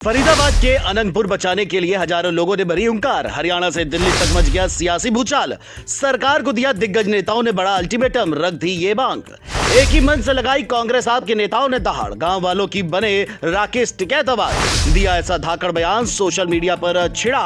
फरीदाबाद के अनंतपुर बचाने के लिए हजारों लोगों ने भरी हुंकार। हरियाणा से दिल्ली तक मच गया सियासी भूचाल। सरकार को दिया दिग्गज नेताओं ने बड़ा अल्टीमेटम, रख दी ये मांग। एक ही मंच से लगाई कांग्रेस आप के नेताओं ने दहाड़। गांव वालों की बने राकेश टिकैत आवाज। दिया ऐसा धाकड़ बयान, सोशल मीडिया पर छिड़ा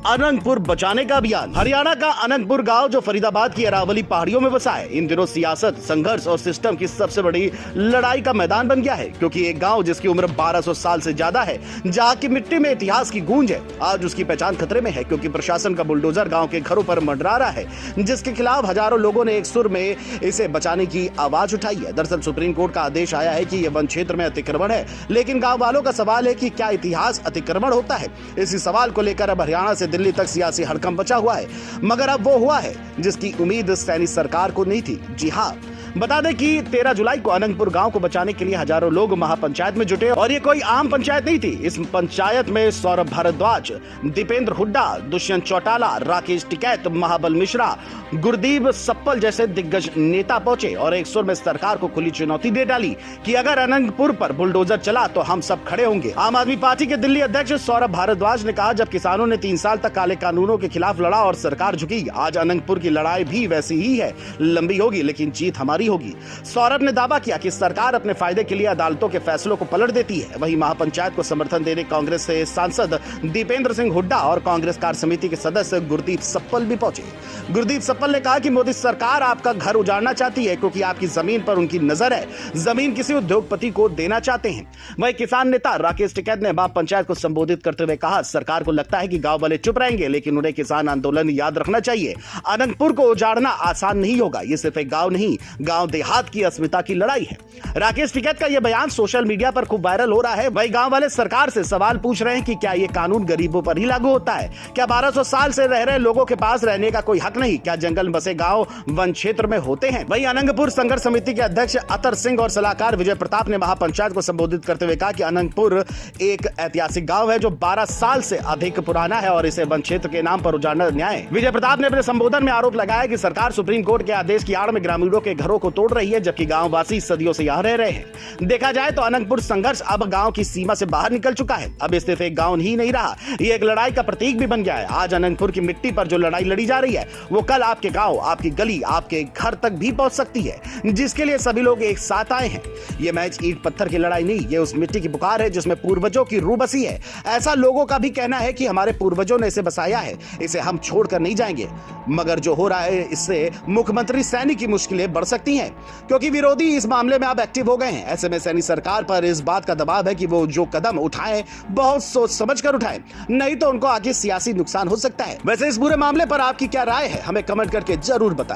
अनंतपुर बचाने का अभियान। हरियाणा का अनंतपुर गांव जो फरीदाबाद की अरावली पहाड़ियों में बसा है, इन दिनों सियासत, संघर्ष और सिस्टम की सबसे बड़ी लड़ाई का मैदान बन गया है। क्योंकि एक गांव जिसकी उम्र 1200 साल से ज्यादा है, जहां की मिट्टी में इतिहास की गूंज है, आज उसकी पहचान खतरे में है। क्योंकि प्रशासन का बुलडोजर गांव के घरों पर मंडरा रहा है, जिसके खिलाफ हजारों लोगों ने एक सुर में इसे बचाने की आवाज उठाई है। दरअसल सुप्रीम कोर्ट का आदेश आया है कि यह वन क्षेत्र में अतिक्रमण है, लेकिन गांव वालों का सवाल है कि क्या इतिहास अतिक्रमण होता है। इसी सवाल को लेकर अब हरियाणा से दिल्ली तक सियासी हड़कंप बचा हुआ है। मगर अब वो हुआ है जिसकी उम्मीद सैनी सरकार को नहीं थी। जी हाँ, बता दें कि 13 जुलाई को अनंतपुर गांव को बचाने के लिए हजारों लोग महापंचायत में जुटे और ये कोई आम पंचायत नहीं थी। इस पंचायत में सौरभ भारद्वाज, दीपेंद्र हुड्डा, दुष्यंत चौटाला, राकेश टिकैत, महाबल मिश्रा, गुरदीप सप्पल जैसे दिग्गज नेता पहुंचे और एक सुर में सरकार को खुली चुनौती दे डाली कि अगर अनंतपुर पर बुलडोजर चला तो हम सब खड़े होंगे। आम आदमी पार्टी के दिल्ली अध्यक्ष सौरभ भारद्वाज ने कहा, जब किसानों ने 3 साल तक काले कानूनों के खिलाफ लड़ा और सरकार झुकी, आज अनंतपुर की लड़ाई भी वैसी ही है। लंबी होगी लेकिन जीत हमारी होगी। सौरभ ने दावा किया कि सरकार अपने फायदे के लिए अदालतों के फैसलों को पलट देती है। वहीं महापंचायत को समर्थन देने कांग्रेस से सांसद दीपेंद्र सिंह हुड्डा और कांग्रेस कार्य समिति के सदस्य गुरदीप सप्पल भी पहुंचे। गुरदीप सप्पल ने कहा कि मोदी सरकार आपका घर उजाड़ना चाहती है क्योंकि आपकी जमीन पर उनकी नजर है। जमीन किसी उद्योगपति को देना चाहते हैं। वहीं किसान नेता राकेश टिकैत ने महापंचायत को संबोधित करते हुए कहा, सरकार को लगता है कि गांव वाले चुप रहेंगे, लेकिन उन्हें किसान आंदोलन याद रखना चाहिए। अनंतपुर को उजाड़ना आसान नहीं होगा। ये सिर्फ एक गांव नहीं, गांव देहात की अस्मिता की लड़ाई है। राकेश टिकैत का यह बयान सोशल मीडिया पर खूब वायरल हो रहा है। वही गांव वाले सरकार से सवाल पूछ रहे हैं कि क्या यह कानून गरीबों पर ही लागू होता है? क्या 1200 साल से रह रहे लोगों के पास रहने का कोई हक नहीं? क्या जंगल में बसे गांव वन क्षेत्र में होते हैं? वही अनंतपुर संघर्ष समिति के अध्यक्ष अतर सिंह और सलाहकार विजय प्रताप ने महापंचायत को संबोधित करते हुए कहा कि अनंतपुर एक ऐतिहासिक गांव है जो 12 साल से अधिक पुराना है और इसे वन क्षेत्र के नाम पर उजाड़ना न्याय है। विजय प्रताप ने अपने संबोधन में आरोप लगाया कि सरकार सुप्रीम कोर्ट के आदेश की आड़ में ग्रामीणों के घरों को तोड़ रही है, जबकि गांव वासी सदियों से यहाँ रह रहे हैं। देखा जाए तो अनंतपुर संघर्ष अब गांव की सीमा से बाहर निकल चुका है। अब सिर्फ एक गांव ही नहीं रहा, ये एक लड़ाई का प्रतीक भी बन गया है। आज अनंतपुर की मिट्टी पर जो लड़ाई लड़ी जा रही है, वो कल आपके गांव, आपकी गली, आपके घर तक भी पहुंच सकती है, जिसके लिए सभी लोग एक साथ आए हैं। ये मैच ईंट पत्थर की लड़ाई नहीं, ये उस मिट्टी की पुकार है जिसमें पूर्वजों की रूह बसी है। ऐसा लोगों का भी कहना है कि हमारे पूर्वजों ने इसे बसाया है, इसे हम छोड़कर नहीं जाएंगे। मगर जो हो रहा है, इससे मुख्यमंत्री सैनी की मुश्किलें बढ़ सकती हैं, क्योंकि विरोधी इस मामले में अब एक्टिव हो गए हैं। ऐसे में सैनी सरकार पर इस बात का दबाव है कि वो जो कदम उठाएं बहुत सोच समझ कर उठाएं, नहीं तो उनको आगे सियासी नुकसान हो सकता है। वैसे इस पूरे मामले पर आपकी क्या राय है, हमें कमेंट करके जरूर बताएं।